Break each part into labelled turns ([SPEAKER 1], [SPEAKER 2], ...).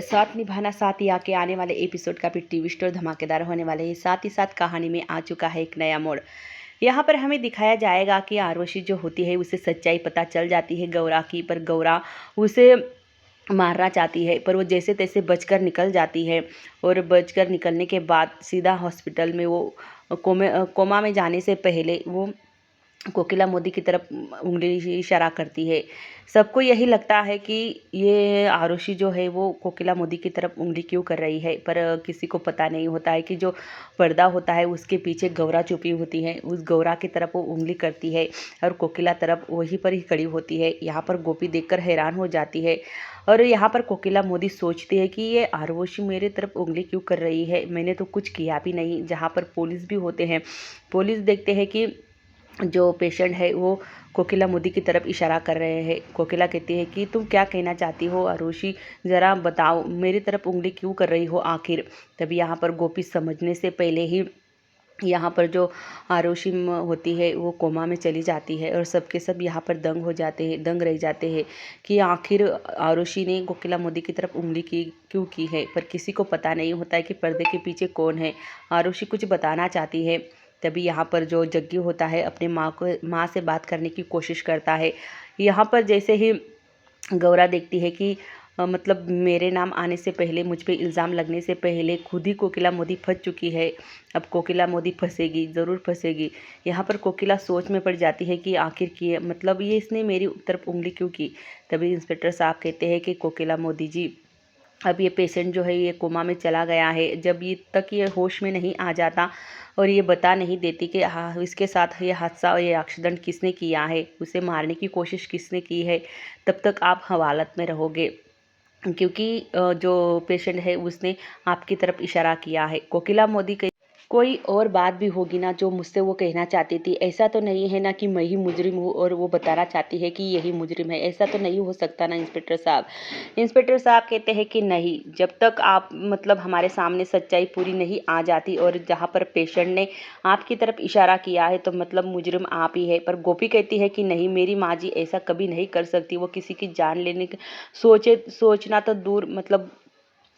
[SPEAKER 1] साथ निभाना साथ ही आके आने वाले एपिसोड का भी ट्विस्ट और धमाकेदार होने वाले हैं। साथ ही साथ कहानी में आ चुका है एक नया मोड़। यहाँ पर हमें दिखाया जाएगा कि आरुषि जो होती है उसे सच्चाई पता चल जाती है गौरा की, पर गौरा उसे मारना चाहती है, पर वो जैसे तैसे बचकर निकल जाती है। और बचकर निकलने के बाद सीधा हॉस्पिटल में वो कोमा में जाने से पहले वो कोकिला मोदी की तरफ उंगली इशारा करती है। सबको यही लगता है कि ये आरुषि जो है वो कोकिला मोदी की तरफ उंगली क्यों कर रही है, पर किसी को पता नहीं होता है कि जो पर्दा होता है उसके पीछे गौरा छुपी होती है। उस गौरा की तरफ वो उंगली करती है और कोकिला तरफ वहीं पर ही खड़ी होती है। यहाँ पर गोपी देखकर हैरान हो जाती है और यहाँ पर कोकिला मोदी सोचती है कि ये आरुषि मेरे तरफ उंगली क्यों कर रही है, मैंने तो कुछ किया भी नहीं। जहाँ पर पुलिस भी होते हैं, पुलिस देखते हैं कि जो पेशेंट है वो कोकिला मोदी की तरफ इशारा कर रहे हैं। कोकिला कहती है कि तुम क्या कहना चाहती हो आरुषि, ज़रा बताओ मेरी तरफ उंगली क्यों कर रही हो आखिर। तभी यहाँ पर गोपी समझने से पहले ही यहाँ पर जो आरुषि होती है वो कोमा में चली जाती है और सबके सब यहाँ पर दंग रह जाते हैं कि आखिर आरुषि ने कोकिला मोदी की तरफ उंगली क्यों की है। पर किसी को पता नहीं होता है कि पर्दे के पीछे कौन है। आरुषि कुछ बताना चाहती है। तभी यहाँ पर जो जग्गी होता है अपने माँ से बात करने की कोशिश करता है। यहाँ पर जैसे ही गौरा देखती है कि मतलब मेरे नाम आने से पहले, मुझ पे इल्ज़ाम लगने से पहले खुद ही कोकिला मोदी फंस चुकी है, अब कोकिला मोदी फंसेगी, ज़रूर फंसेगी। यहाँ पर कोकिला सोच में पड़ जाती है कि आखिर की मतलब ये इसने मेरी तरफ उंगली क्यों की। तभी इंस्पेक्टर साहब कहते हैं कि कोकिला मोदी जी, अब ये पेशेंट जो है ये कोमा में चला गया है। जब ये तक ये होश में नहीं आ जाता और ये बता नहीं देती कि हाँ इसके साथ ये हादसा और ये एक्सीडेंट किसने किया है, उसे मारने की कोशिश किसने की है, तब तक आप हवालत में रहोगे, क्योंकि जो पेशेंट है उसने आपकी तरफ इशारा किया है। कोकिला मोदी के कोई और बात भी होगी ना जो मुझसे वो कहना चाहती थी। ऐसा तो नहीं है ना कि मैं ही मुजरिम हूँ और वो बताना चाहती है कि यही मुजरिम है। ऐसा तो नहीं हो सकता ना इंस्पेक्टर साहब। इंस्पेक्टर साहब कहते हैं कि नहीं, जब तक आप मतलब हमारे सामने सच्चाई पूरी नहीं आ जाती और जहाँ पर पेशेंट ने आपकी तरफ इशारा किया है तो मतलब मुजरिम आप ही है। पर गोपी कहती है कि नहीं, मेरी माँ जी ऐसा कभी नहीं कर सकती। वो किसी की जान लेने की सोचना तो दूर, मतलब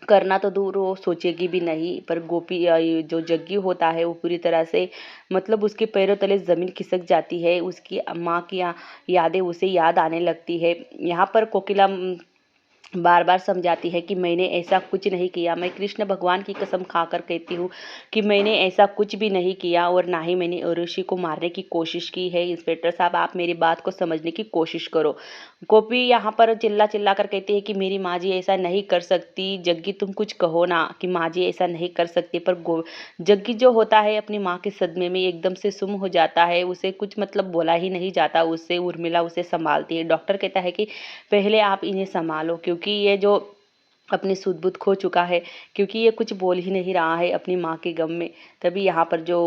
[SPEAKER 1] करना तो दूर, वो सोचेगी भी नहीं। पर गोपी जो जग्गी होता है वो पूरी तरह से मतलब उसके पैरों तले ज़मीन खिसक जाती है। उसकी माँ की यादें उसे याद आने लगती है। यहाँ पर कोकिला बार बार समझाती है कि मैंने ऐसा कुछ नहीं किया। मैं कृष्ण भगवान की कसम खाकर कहती हूँ कि मैंने ऐसा कुछ भी नहीं किया और ना ही मैंने आरुषि को मारने की कोशिश की है। इंस्पेक्टर साहब, आप मेरी बात को समझने की कोशिश करो। गोपी यहाँ पर चिल्ला चिल्ला कर कहती है कि मेरी माँ जी ऐसा नहीं कर सकती। जग्गी तुम कुछ कहो ना कि माँ जी ऐसा नहीं कर सकती। पर जग्गी जो होता है अपनी माँ के सदमे में एकदम से सुम हो जाता है। उसे कुछ मतलब बोला ही नहीं जाता। उससे उर्मिला उसे संभालती है। डॉक्टर कहता है कि पहले आप इन्हें संभालो, क्योंकि ये जो अपनी सुध-बुध खो चुका है, क्योंकि ये कुछ बोल ही नहीं रहा है अपनी माँ के गम में। तभी यहाँ पर जो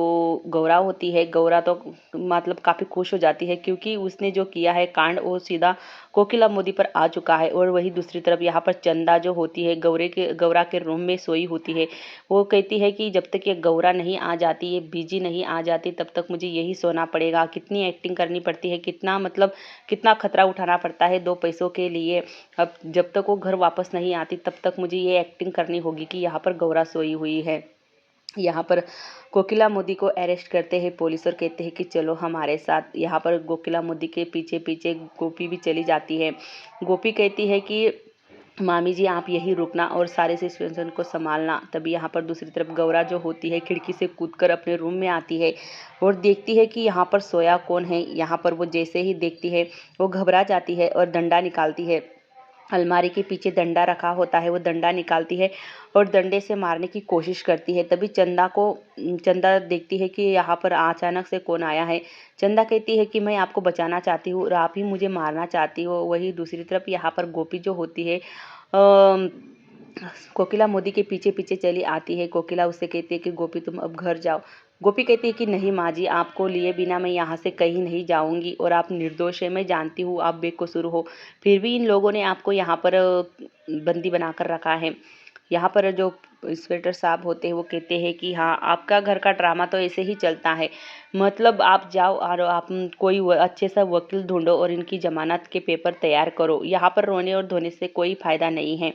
[SPEAKER 1] गौरा होती है, गौरा तो मतलब काफ़ी खुश हो जाती है, क्योंकि उसने जो किया है कांड वो सीधा कोकिला मोदी पर आ चुका है। और वही दूसरी तरफ यहाँ पर चंदा जो होती है गौरा के रूम में सोई होती है। वो कहती है कि जब तक ये गौरा नहीं आ जाती, ये बीजी नहीं आ जाती, तब तक मुझे यही सोना पड़ेगा। कितनी एक्टिंग करनी पड़ती है, कितना मतलब कितना खतरा उठाना पड़ता है 2 पैसों के लिए। अब जब तक वो घर वापस नहीं आती तब तक मुझे ये एक्टिंग करनी होगी कि यहाँ पर गौरा सोई हुई है। यहाँ पर कोकिला मोदी को अरेस्ट करते हैं पुलिस और कहते हैं कि चलो हमारे साथ। यहाँ पर कोकिला मोदी के पीछे पीछे गोपी भी चली जाती है। गोपी कहती है कि मामी जी आप यहीं रुकना और सारे सिचुएशन को संभालना। तभी यहाँ पर दूसरी तरफ गौरा जो होती है खिड़की से कूदकर अपने रूम में आती है और देखती है कि यहाँ पर सोया कौन है। यहाँ पर वो जैसे ही देखती है वो घबरा जाती है और डंडा निकालती है। अलमारी के पीछे डंडा रखा होता है, वो डंडा निकालती है और डंडे से मारने की कोशिश करती है। तभी चंदा देखती है कि यहाँ पर अचानक से कौन आया है। चंदा कहती है कि मैं आपको बचाना चाहती हूँ और आप ही मुझे मारना चाहती हो। वही दूसरी तरफ यहाँ पर गोपी जो होती है कोकिला मोदी के पीछे पीछे चली आती है। कोकिला उससे कहती है कि गोपी तुम अब घर जाओ। गोपी कहती है कि नहीं माँ जी, आपको लिए बिना मैं यहाँ से कहीं नहीं जाऊँगी और आप निर्दोष है, मैं जानती हूँ आप बेकसूर हो, फिर भी इन लोगों ने आपको यहाँ पर बंदी बनाकर रखा है। यहाँ पर जो इंस्पेक्टर साहब होते हैं वो कहते हैं कि हाँ, आपका घर का ड्रामा तो ऐसे ही चलता है, मतलब आप जाओ और आप कोई अच्छे सा वकील ढूंढो और इनकी जमानत के पेपर तैयार करो। यहाँ पर रोने और धोने से कोई फ़ायदा नहीं है।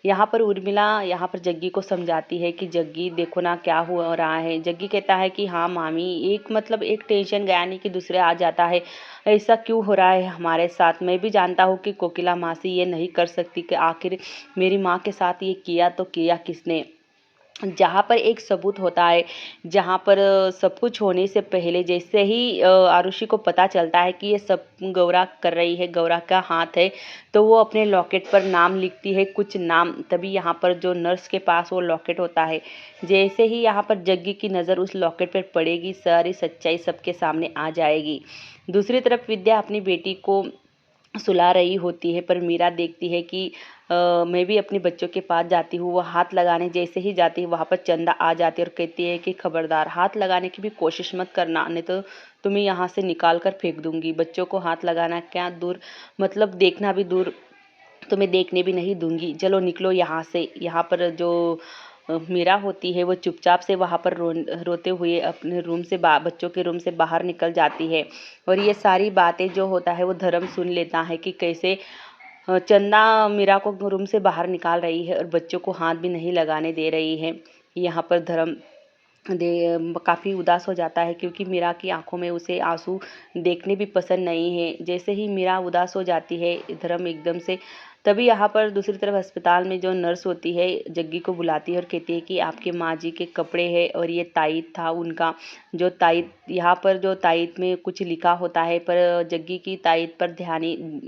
[SPEAKER 1] यहाँ पर उर्मिला यहाँ पर जग्गी को समझाती है कि जग्गी देखो ना क्या हो रहा है। जग्गी कहता है कि हाँ मामी, एक टेंशन गया नहीं कि दूसरे आ जाता है, ऐसा क्यों हो रहा है हमारे साथ। मैं भी जानता हूँ कि कोकिला मासी ये नहीं कर सकती कि आखिर मेरी माँ के साथ ये किया तो किया किसने। जहाँ पर एक सबूत होता है, जहाँ पर सब कुछ होने से पहले जैसे ही आरुषि को पता चलता है कि ये सब गौरा कर रही है, गौरा का हाथ है, तो वो अपने लॉकेट पर नाम लिखती है, कुछ नाम। तभी यहाँ पर जो नर्स के पास वो लॉकेट होता है, जैसे ही यहाँ पर जग्गी की नज़र उस लॉकेट पर पड़ेगी, सारी सच्चाई सबके सामने आ जाएगी। दूसरी तरफ विद्या अपनी बेटी को सुला रही होती है, पर मीरा देखती है कि मैं भी अपने बच्चों के पास जाती हूँ। वो हाथ लगाने जैसे ही जाती है, वहाँ पर चंदा आ जाती है और कहती है कि खबरदार हाथ लगाने की भी कोशिश मत करना, नहीं तो तुम्हें यहाँ से निकाल कर फेंक दूंगी। बच्चों को हाथ लगाना क्या दूर, मतलब देखना भी दूर, तुम्हें देखने भी नहीं दूंगी। चलो निकलो यहाँ से। यहाँ पर जो मीरा होती है वो चुपचाप से वहाँ पर रोते हुए अपने रूम से बच्चों के रूम से बाहर निकल जाती है। और ये सारी बातें जो होता है वो धर्म सुन लेता है कि कैसे चंदा मीरा को रूम से बाहर निकाल रही है और बच्चों को हाथ भी नहीं लगाने दे रही है। यहाँ पर धर्म काफ़ी उदास हो जाता है, क्योंकि मीरा की आंखों में उसे आंसू देखने भी पसंद नहीं है। जैसे ही मीरा उदास हो जाती है, धर्म एकदम से, तभी यहाँ पर दूसरी तरफ अस्पताल में जो नर्स होती है जग्गी को बुलाती है और कहती है कि आपके माँ जी के कपड़े हैं और ये ताईत था उनका। जो ताईत, यहाँ पर जो ताईत में कुछ लिखा होता है, पर जग्गी की ताईत पर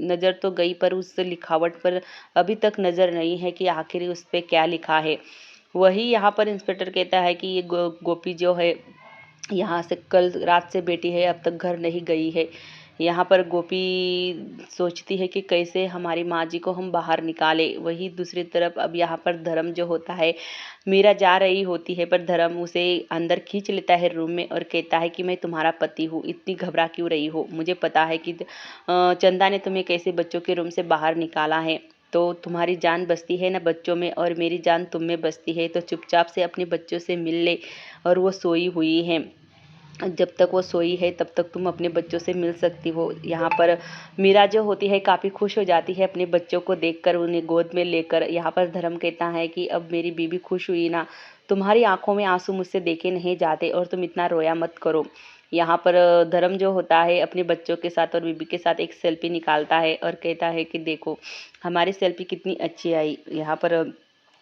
[SPEAKER 1] नज़र तो गई, पर उस लिखावट पर अभी तक नज़र नहीं है कि आखिर उस पर क्या लिखा है। वही यहाँ पर इंस्पेक्टर कहता है कि ये गोपी जो है यहाँ से कल रात से बैठी है, अब तक घर नहीं गई है। यहाँ पर गोपी सोचती है कि कैसे हमारी माँ जी को हम बाहर निकाले। वही दूसरी तरफ अब यहाँ पर धर्म जो होता है, मीरा जा रही होती है, पर धर्म उसे अंदर खींच लेता है रूम में और कहता है कि मैं तुम्हारा पति हूँ, इतनी घबरा क्यों रही हो। मुझे पता है कि चंदा ने तुम्हें कैसे बच्चों के रूम से बाहर निकाला है, तो तुम्हारी जान बसती है ना बच्चों में, और मेरी जान तुम में बसती है, तो चुपचाप से अपने बच्चों से मिल ले। और वो सोई हुई है, जब तक वो सोई है तब तक तुम अपने बच्चों से मिल सकती हो। यहाँ पर मीरा जो होती है काफ़ी खुश हो जाती है अपने बच्चों को देखकर, उन्हें गोद में लेकर। यहाँ पर धर्म कहता है कि अब मेरी बीबी खुश हुई ना, तुम्हारी आंखों में आंसू मुझसे देखे नहीं जाते और तुम इतना रोया मत करो। यहाँ पर धर्म जो होता है अपने बच्चों के साथ और बीबी के साथ एक सेल्फी निकालता है और कहता है कि देखो हमारी सेल्फी कितनी अच्छी आई। यहाँ पर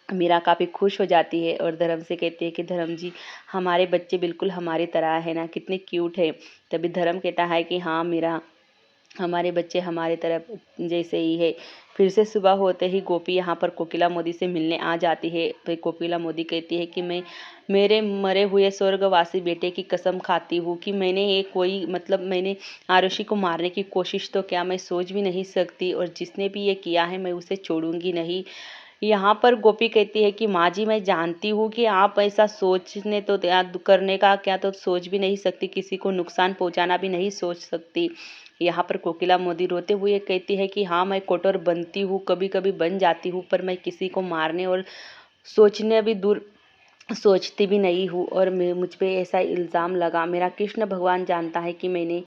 [SPEAKER 1] मीरा काफ़ी खुश हो जाती है और धर्म से कहती है कि धर्म जी, हमारे बच्चे बिल्कुल हमारी तरह है ना, कितने क्यूट है। तभी धर्म कहता है कि हाँ मीरा, हमारे बच्चे हमारे तरफ जैसे ही है। फिर से सुबह होते ही गोपी यहाँ पर कोकिला मोदी से मिलने आ जाती है। फिर कोकिला मोदी कहती है कि मैं मेरे मरे हुए स्वर्गवासी बेटे की कसम खाती हूँ कि मैंने मैंने आरुषि को मारने की कोशिश तो क्या, मैं सोच भी नहीं सकती, और जिसने भी ये किया है मैं उसे छोड़ूंगी नहीं। यहाँ पर गोपी कहती है कि माँ जी, मैं जानती हूँ कि आप ऐसा सोचने तो करने का क्या तो सोच भी नहीं सकती, किसी को नुकसान पहुँचाना भी नहीं सोच सकती। यहाँ पर कोकिला मोदी रोते हुए कहती है कि हाँ मैं कठोर बनती हूँ, कभी कभी बन जाती हूँ, पर मैं किसी को मारने और सोचने भी दूर सोचती भी नहीं हूँ। और मुझ पे ऐसा इल्ज़ाम लगा, मेरा कृष्ण भगवान जानता है कि मैंने